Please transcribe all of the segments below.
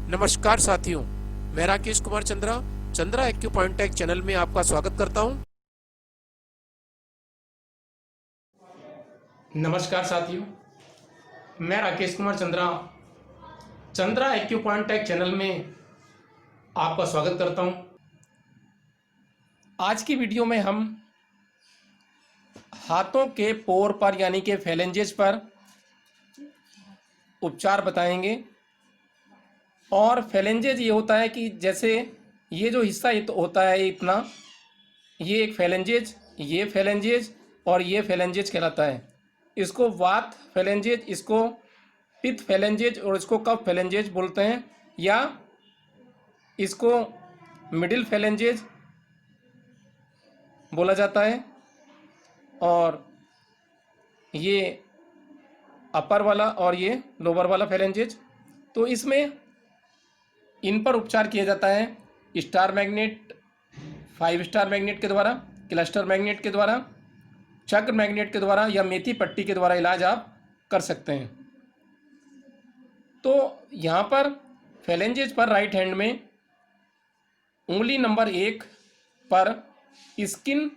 नमस्कार साथियों, मैं राकेश कुमार चंद्रा एक्यूपॉइंटेक चैनल में आपका स्वागत करता हूं। नमस्कार साथियों, मैं राकेश कुमार चंद्रा एक्यूपॉइंटेक चैनल में आपका स्वागत करता हूं। आज की वीडियो में हम हाथों के पोर पर यानी कि फेलेंजेस पर उपचार बताएंगे। और फेलेंजेस ये होता है कि जैसे ये जो हिस्सा होता है इतना, ये एक फेलेंजेज, ये फेलेंजेज और ये फेलेंजेज कहलाता है। इसको वात फेलेंजेज, इसको पित्त फेलेंजेज और इसको कफ फेलेंजेज बोलते हैं, या इसको मिडिल फेलेंजेज बोला जाता है। और ये अपर वाला और ये लोअर वाला फेलेंजेज। तो इसमें इन पर उपचार किया जाता है स्टार मैग्नेट, 5 स्टार मैग्नेट के द्वारा, क्लस्टर मैग्नेट के द्वारा, चक्र मैग्नेट के द्वारा या मेथी पट्टी के द्वारा इलाज आप कर सकते हैं। तो यहाँ पर फेलेंजेज पर राइट हैंड में उंगली नंबर 1 पर स्किन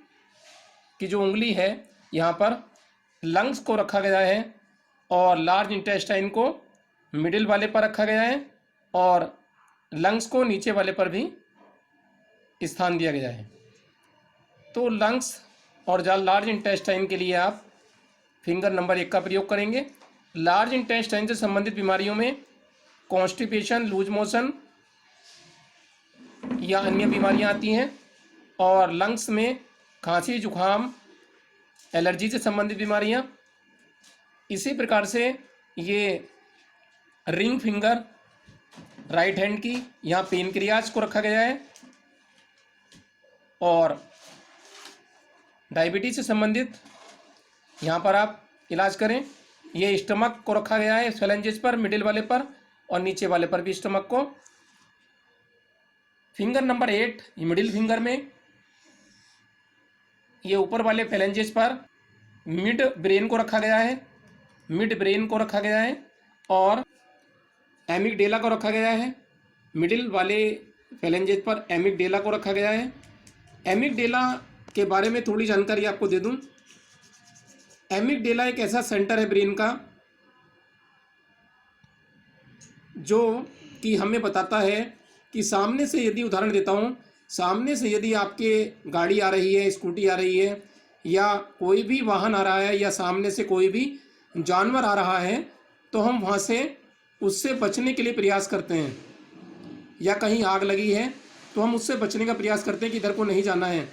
की जो उंगली है यहाँ पर लंग्स को रखा गया है और लार्ज इंटेस्टाइन को मिडिल वाले पर रखा गया है और लंग्स को नीचे वाले पर भी स्थान दिया गया है। तो लंग्स और लार्ज इंटेस्टाइन के लिए आप फिंगर नंबर 1 का प्रयोग करेंगे। लार्ज इंटेस्टाइन से संबंधित बीमारियों में कॉन्स्टिपेशन, लूज मोशन या अन्य बीमारियां आती हैं, और लंग्स में खांसी, जुखाम, एलर्जी से संबंधित बीमारियां। इसी प्रकार से ये रिंग फिंगर राइट हैंड की, यहाँ पेनक्रियाज को रखा गया है और डायबिटीज से संबंधित यहाँ पर आप इलाज करें। ये स्टमक को रखा गया है फेलेंजेस पर, मिडिल वाले पर और नीचे वाले पर भी स्टमक को। फिंगर नंबर 8 मिडिल फिंगर में ये ऊपर वाले फेलेंजेस पर मिड ब्रेन को रखा गया है, मिड ब्रेन को रखा गया है और एमिगडेला को रखा गया है। मिडिल वाले फेलेंजेस पर एमिगडेला को रखा गया है। एमिगडेला के बारे में थोड़ी जानकारी आपको दे दूं। एमिगडेला एक ऐसा सेंटर है ब्रेन का जो कि हमें बताता है कि सामने से, यदि उदाहरण देता हूँ, सामने से यदि आपके गाड़ी आ रही है, स्कूटी आ रही है या कोई भी वाहन आ रहा है या सामने से कोई भी जानवर आ रहा है, तो हम वहाँ से उससे बचने के लिए प्रयास करते हैं। या कहीं आग लगी है तो हम उससे बचने का प्रयास करते हैं कि इधर को नहीं जाना है।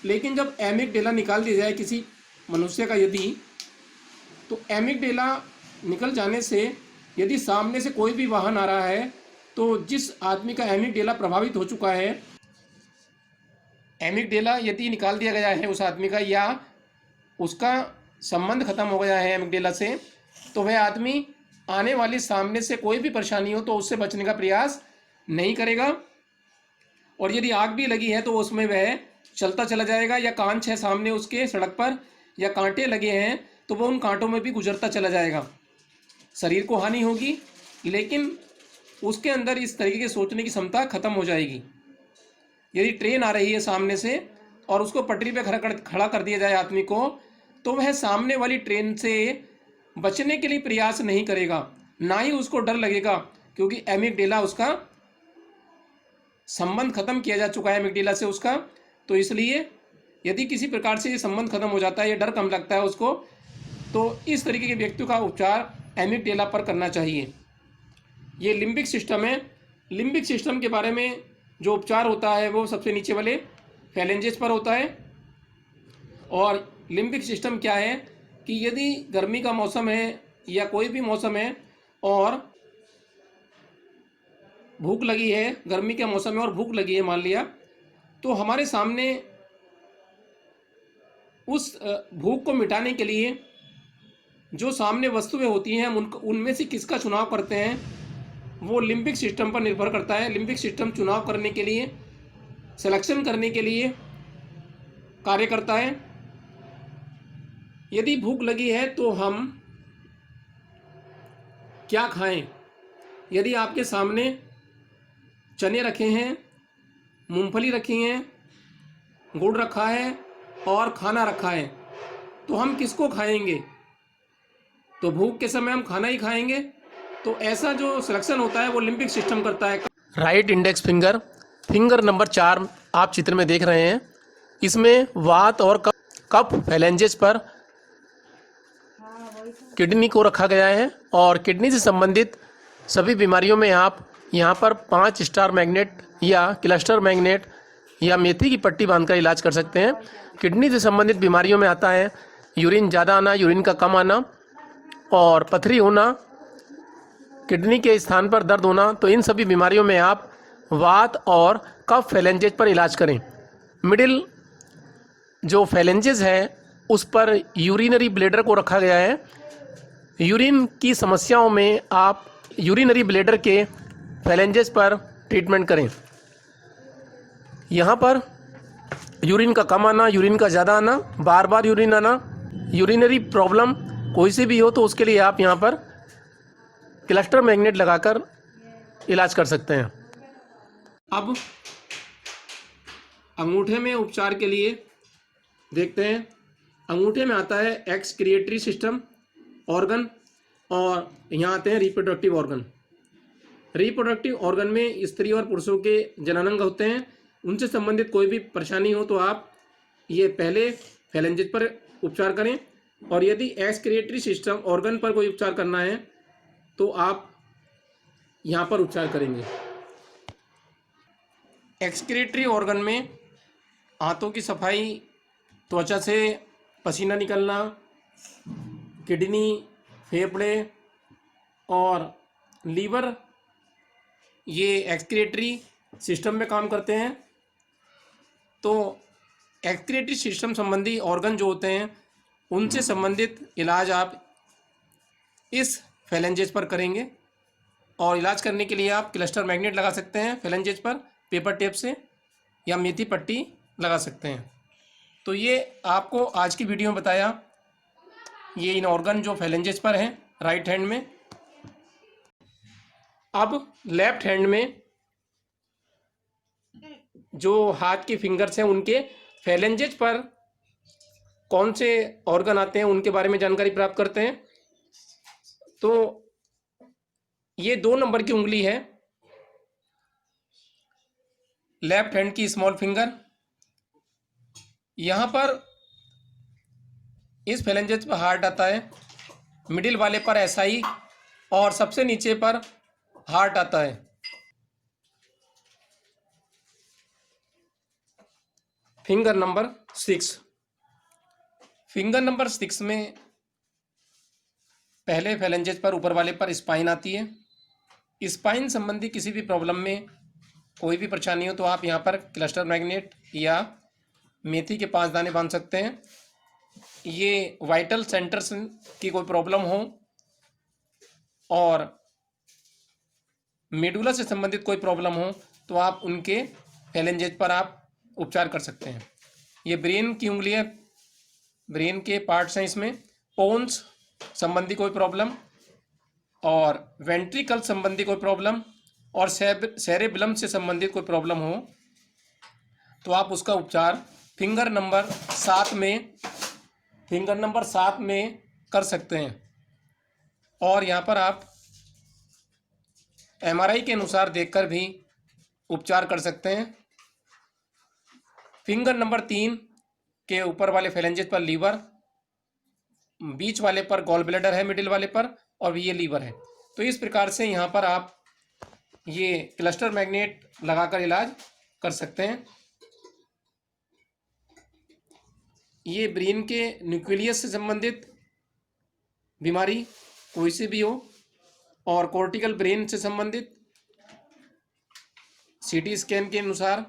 लेकिन जब एमिगडेला निकाल दिया जाए किसी मनुष्य का यदि, तो एमिगडेला निकल जाने से यदि सामने से कोई भी वाहन आ रहा है तो जिस आदमी का एमिगडेला प्रभावित हो चुका है, एमिगडेला यदि निकाल दिया गया है उस आदमी का या उसका संबंध खत्म हो गया है एमिगडेला से, तो वह आदमी आने वाली सामने से कोई भी परेशानी हो तो उससे बचने का प्रयास नहीं करेगा। और यदि आग भी लगी है तो उसमें वह चलता चला जाएगा, या कांच है सामने उसके सड़क पर या कांटे लगे हैं तो वह उन कांटों में भी गुजरता चला जाएगा। शरीर को हानि होगी लेकिन उसके अंदर इस तरीके के सोचने की क्षमता खत्म हो जाएगी। यदि ट्रेन आ रही है सामने से और उसको पटरी पे खड़ा कर दिया जाए आदमी को, तो वह सामने वाली ट्रेन से बचने के लिए प्रयास नहीं करेगा, ना ही उसको डर लगेगा, क्योंकि एमिगडेला उसका संबंध खत्म किया जा चुका है एमिगडेला से उसका। तो इसलिए यदि किसी प्रकार से ये संबंध खत्म हो जाता है, ये डर कम लगता है उसको, तो इस तरीके के व्यक्ति का उपचार एमिगडेला पर करना चाहिए। ये लिम्बिक सिस्टम है। लिम्बिक सिस्टम के बारे में जो उपचार होता है वो सबसे नीचे वाले फेलेंजेस पर होता है। और लिम्बिक सिस्टम क्या है कि यदि गर्मी का मौसम है या कोई भी मौसम है और भूख लगी है, गर्मी के मौसम में और भूख लगी है मान लिया, तो हमारे सामने उस भूख को मिटाने के लिए जो सामने वस्तुएं होती हैं हम उनमें से किसका चुनाव करते हैं, वो लिम्बिक सिस्टम पर निर्भर करता है। लिम्बिक सिस्टम चुनाव करने के लिए, सिलेक्शन करने के लिए कार्य करता है। यदि भूख लगी है तो हम क्या खाएं? यदि आपके सामने चने रखे हैं, मूंगफली रखी हैं, गुड़ रखा है और खाना रखा है। तो हम किसको खाएंगे? तो भूख के समय हम खाना ही खाएंगे। तो ऐसा जो सिलेक्शन होता है वो लिम्बिक सिस्टम करता है। Right index finger, finger number 4 आप चित्र में देख रहे हैं। इसमें वात और कफ फैलेंजेस पर किडनी को रखा गया है और किडनी से संबंधित सभी बीमारियों में आप यहाँ पर 5 स्टार मैग्नेट या क्लस्टर मैग्नेट या मेथी की पट्टी बांधकर इलाज कर सकते हैं। किडनी से संबंधित बीमारियों में आता है यूरिन ज़्यादा आना, यूरिन का कम आना और पथरी होना, किडनी के स्थान पर दर्द होना। तो इन सभी बीमारियों में आप वात और कफ फैलेंजेस पर इलाज करें। मिडिल जो फैलेंजेस है उस पर यूरिनरी ब्लैडर को रखा गया है। यूरिन की समस्याओं में आप यूरिनरी ब्लैडर के फैलेंजेस पर ट्रीटमेंट करें। यहाँ पर यूरिन का कम आना, यूरिन का ज़्यादा आना, बार बार यूरिन आना, यूरिनरी प्रॉब्लम कोई सी भी हो तो उसके लिए आप यहाँ पर क्लस्टर मैग्नेट लगाकर इलाज कर सकते हैं। अब अंगूठे में उपचार के लिए देखते हैं। अंगूठे में आता है एक्सक्रिएटरी सिस्टम ऑर्गन और यहाँ आते हैं रिप्रोडक्टिव ऑर्गन। रिप्रोडक्टिव ऑर्गन में स्त्री और पुरुषों के जननांग होते हैं। उनसे संबंधित कोई भी परेशानी हो तो आप ये पहले फैलेंजेस पर उपचार करें, और यदि एक्सक्रिएटरी सिस्टम ऑर्गन पर कोई उपचार करना है तो आप यहाँ पर उपचार करेंगे। एक्सक्रिएटरी ऑर्गन में हाथों की सफाई, त्वचा से पसीना निकलना, किडनी, फेफड़े और लीवर ये एक्सक्रिएटरी सिस्टम में काम करते हैं। तो एक्सक्रिएटरी सिस्टम संबंधी ऑर्गन जो होते हैं उनसे संबंधित इलाज आप इस फैलेंजेस पर करेंगे, और इलाज करने के लिए आप क्लस्टर मैग्नेट लगा सकते हैं फैलेंजेस पर पेपर टेप से, या मेथी पट्टी लगा सकते हैं। तो ये आपको आज की वीडियो में बताया, ये इन ऑर्गन जो फैलेंजेस पर हैं राइट हैंड में। अब लेफ्ट हैंड में जो हाथ की फिंगर्स हैं उनके फैलेंजेस पर कौन से ऑर्गन आते हैं उनके बारे में जानकारी प्राप्त करते हैं। तो ये 2 नंबर की उंगली है, लेफ्ट हैंड की स्मॉल फिंगर। यहाँ पर इस फैलेंजेस पर हार्ट आता है, मिडिल वाले पर एसआई और सबसे नीचे पर हार्ट आता है। फिंगर नंबर 6, फिंगर नंबर 6 में पहले फैलेंजेस पर ऊपर वाले पर स्पाइन आती है। स्पाइन संबंधी किसी भी प्रॉब्लम में कोई भी परेशानी हो तो आप यहाँ पर क्लस्टर मैग्नेट या मेथी के 5 दाने बांध सकते हैं। ये वाइटल सेंटर्स की कोई प्रॉब्लम हो और मेडुला से संबंधित कोई प्रॉब्लम हो तो आप उनके फैलेंजेस पर आप उपचार कर सकते हैं। ये ब्रेन की उंगली है, ब्रेन के पार्ट्स हैं इसमें। पोन्स संबंधी कोई प्रॉब्लम और वेंट्रिकल संबंधी कोई प्रॉब्लम और सेरेब्रम से संबंधित कोई प्रॉब्लम हो तो आप उसका उपचार फिंगर नंबर 7 में कर सकते हैं। और यहाँ पर आप एमआरआई के अनुसार देखकर भी उपचार कर सकते हैं। फिंगर नंबर 3 के ऊपर वाले फैलेंजेस पर लीवर, बीच वाले पर गॉल ब्लैडर है, मिडिल वाले पर, और ये लीवर है। तो इस प्रकार से यहाँ पर आप ये क्लस्टर मैग्नेट लगाकर इलाज कर सकते हैं। ये ब्रेन के न्यूक्लियस से संबंधित बीमारी कोई सी भी हो और कॉर्टिकल ब्रेन से संबंधित सीटी स्कैन के अनुसार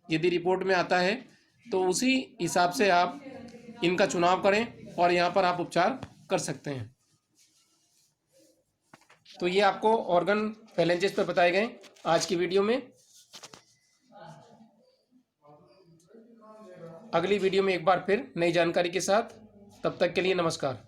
यदि रिपोर्ट में आता है तो उसी हिसाब से आप इनका चुनाव करें और यहाँ पर आप उपचार कर सकते हैं। तो ये आपको ऑर्गन फैलेंजेस पर बताए गए आज की वीडियो में। अगली वीडियो में एक बार फिर नई जानकारी के साथ, तब तक के लिए नमस्कार।